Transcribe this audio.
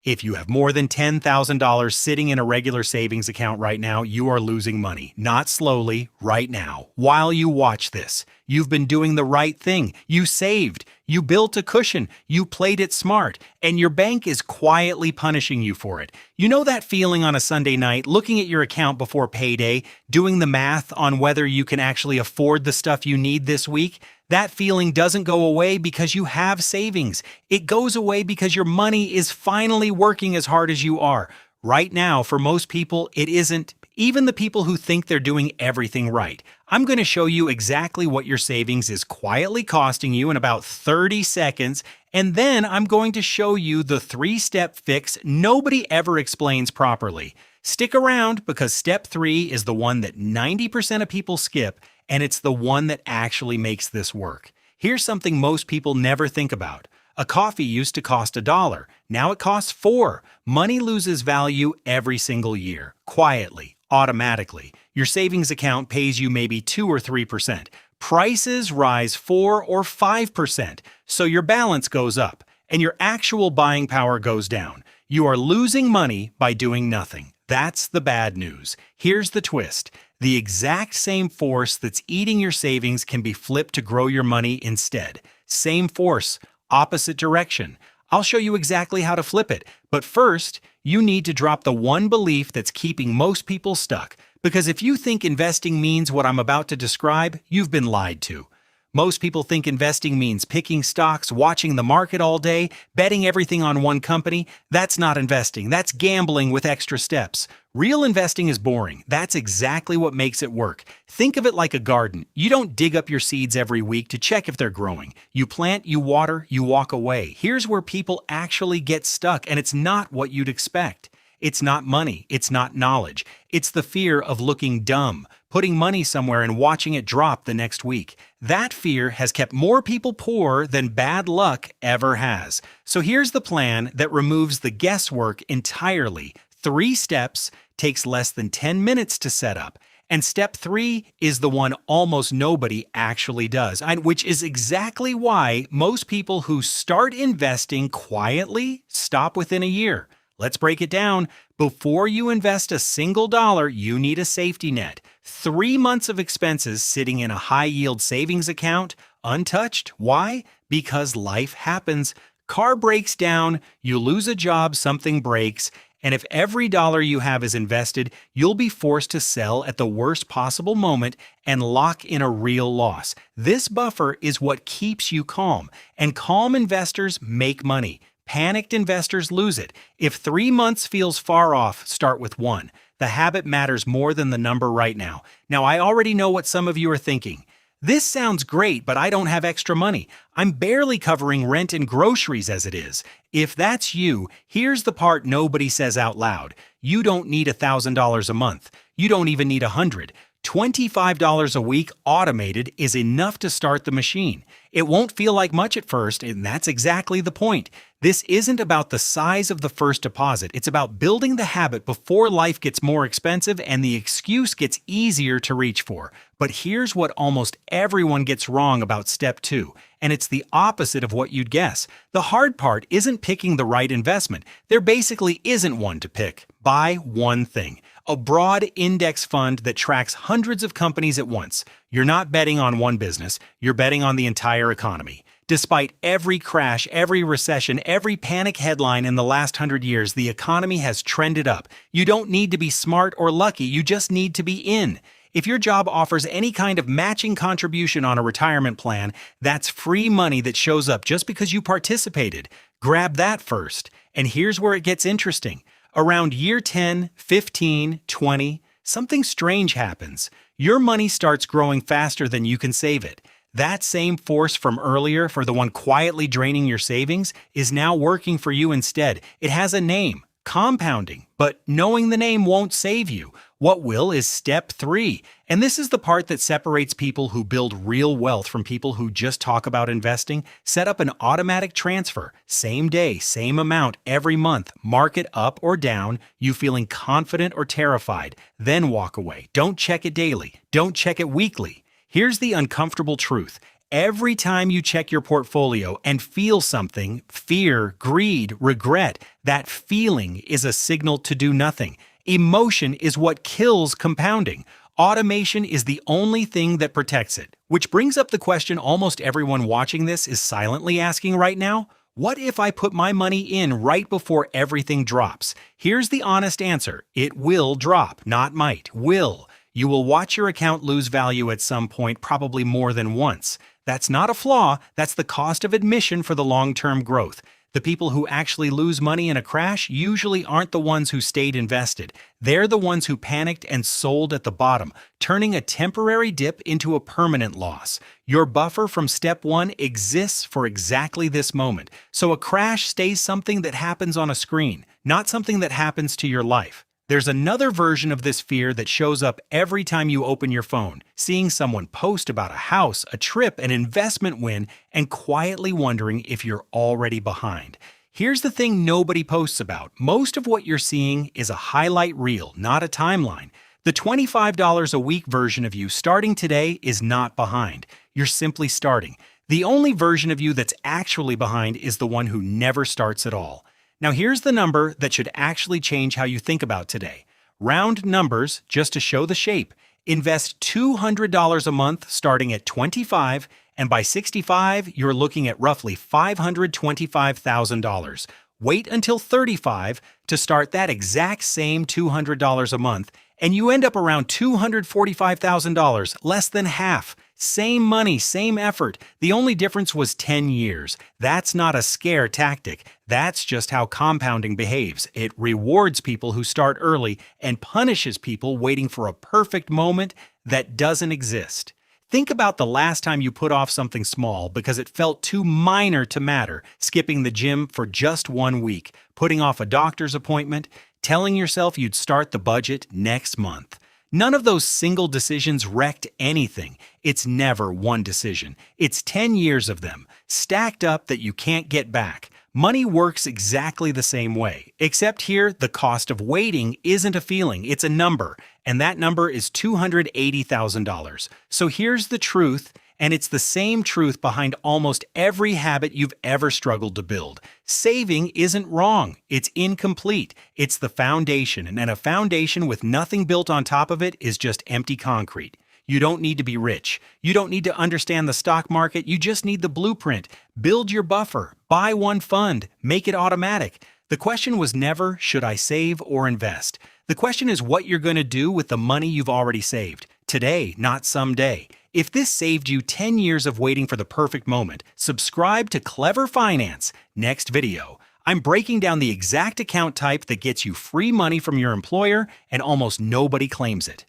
If you have more than $10,000 sitting in a regular savings account right now, you are losing money. Not slowly, right now. While you watch this, you've been doing the right thing. You saved. You built a cushion. You played it smart. And your bank is quietly punishing you for it. You know that feeling on a Sunday night, looking at your account before payday, doing the math on whether you can actually afford the stuff you need this week? That feeling doesn't go away because you have savings. It goes away because your money is finally working as hard as you are. Right now, for most people, it isn't. Even the people who think they're doing everything right. I'm going to show you exactly what your savings is quietly costing you in about 30 seconds, and then I'm going to show you the 3-step fix nobody ever explains properly. Stick around because step 3 is the one that 90% of people skip, and it's the one that actually makes this work. Here's something most people never think about. A coffee used to cost $1. Now it costs $4. Money loses value every single year, quietly, automatically. Your savings account pays you maybe 2 or 3%. Prices rise 4 or 5%, so your balance goes up, and your actual buying power goes down. You are losing money by doing nothing. That's the bad news. Here's the twist. The exact same force that's eating your savings can be flipped to grow your money instead. Same force, opposite direction. I'll show you exactly how to flip it. But first, you need to drop the one belief that's keeping most people stuck. Because if you think investing means what I'm about to describe, you've been lied to. Most people think investing means picking stocks, watching the market all day, betting everything on one company. That's not investing. That's gambling with extra steps. Real investing is boring. That's exactly what makes it work. Think of it like a garden. You don't dig up your seeds every week to check if they're growing. You plant, you water, you walk away. Here's where people actually get stuck, and it's not what you'd expect. It's not money. It's not knowledge. It's the fear of looking dumb, putting money somewhere and watching it drop the next week. That fear has kept more people poor than bad luck ever has. So here's the plan that removes the guesswork entirely. 3 steps, takes less than 10 minutes to set up. And step 3 is the one almost nobody actually does, which is exactly why most people who start investing quietly stop within a year. Let's break it down. Before you invest a single dollar, you need a safety net. 3 months of expenses sitting in a high-yield savings account, untouched. Why? Because life happens. Car breaks down, you lose a job, something breaks, and if every dollar you have is invested, you'll be forced to sell at the worst possible moment and lock in a real loss. This buffer is what keeps you calm, and calm investors make money. Panicked investors lose it. If 3 months feels far off, start with 1. The habit matters more than the number right now. Now, I already know what some of you are thinking. This sounds great, but I don't have extra money. I'm barely covering rent and groceries as it is. If that's you, here's the part nobody says out loud. You don't need $1,000 a month. You don't even need $100. $25 a week automated is enough to start the machine. It won't feel like much at first, and that's exactly the point. This isn't about the size of the first deposit. It's about building the habit before life gets more expensive and the excuse gets easier to reach for. But here's what almost everyone gets wrong about step 2, and it's the opposite of what you'd guess. The hard part isn't picking the right investment. There basically isn't one to pick. Buy one thing. A broad index fund that tracks hundreds of companies at once. You're not betting on one business, you're betting on the entire economy. Despite every crash, every recession, every panic headline in the last 100 years, the economy has trended up. You don't need to be smart or lucky, you just need to be in. If your job offers any kind of matching contribution on a retirement plan, that's free money that shows up just because you participated. Grab that first. And here's where it gets interesting. Around year 10, 15, 20, something strange happens. Your money starts growing faster than you can save it. That same force from earlier for the one quietly draining your savings is now working for you instead. It has a name, compounding, but knowing the name won't save you. What will is step 3. And this is the part that separates people who build real wealth from people who just talk about investing. Set up an automatic transfer, same day, same amount every month. Mark it up or down, you feeling confident or terrified. Then walk away. Don't check it daily. Don't check it weekly. Here's the uncomfortable truth. Every time you check your portfolio and feel something, fear, greed, regret, that feeling is a signal to do nothing. Emotion is what kills compounding. Automation is the only thing that protects it. Which brings up the question almost everyone watching this is silently asking right now. What if I put my money in right before everything drops? Here's the honest answer. It will drop, not might, will. You will watch your account lose value at some point, probably more than once. That's not a flaw, that's the cost of admission for the long-term growth. The people who actually lose money in a crash usually aren't the ones who stayed invested. They're the ones who panicked and sold at the bottom, turning a temporary dip into a permanent loss. Your buffer from step one exists for exactly this moment. So a crash stays something that happens on a screen, not something that happens to your life. There's another version of this fear that shows up every time you open your phone, seeing someone post about a house, a trip, an investment win, and quietly wondering if you're already behind. Here's the thing nobody posts about. Most of what you're seeing is a highlight reel, not a timeline. The $25 a week version of you starting today is not behind. You're simply starting. The only version of you that's actually behind is the one who never starts at all. Now here's the number that should actually change how you think about today. Round numbers, just to show the shape. Invest $200 a month starting at 25, and by 65, you're looking at roughly $525,000. Wait until 35 to start that exact same $200 a month, and you end up around $245,000, less than half. Same money, same effort. The only difference was 10 years. That's not a scare tactic. That's just how compounding behaves. It rewards people who start early and punishes people waiting for a perfect moment that doesn't exist. Think about the last time you put off something small because it felt too minor to matter, skipping the gym for just 1 week, putting off a doctor's appointment, telling yourself you'd start the budget next month. None of those single decisions wrecked anything. It's never one decision. It's 10 years of them, stacked up that you can't get back. Money works exactly the same way, except here the cost of waiting isn't a feeling, it's a number, and that number is $280,000. So here's the truth, and it's the same truth behind almost every habit you've ever struggled to build. Saving isn't wrong, it's incomplete. It's the foundation, and a foundation with nothing built on top of it is just empty concrete. You don't need to be rich. You don't need to understand the stock market. You just need the blueprint. Build your buffer. Buy one fund. Make it automatic. The question was never, should I save or invest? The question is what you're going to do with the money you've already saved. Today, not someday. If this saved you 10 years of waiting for the perfect moment, subscribe to Clever Finance. Next video. I'm breaking down the exact account type that gets you free money from your employer and almost nobody claims it.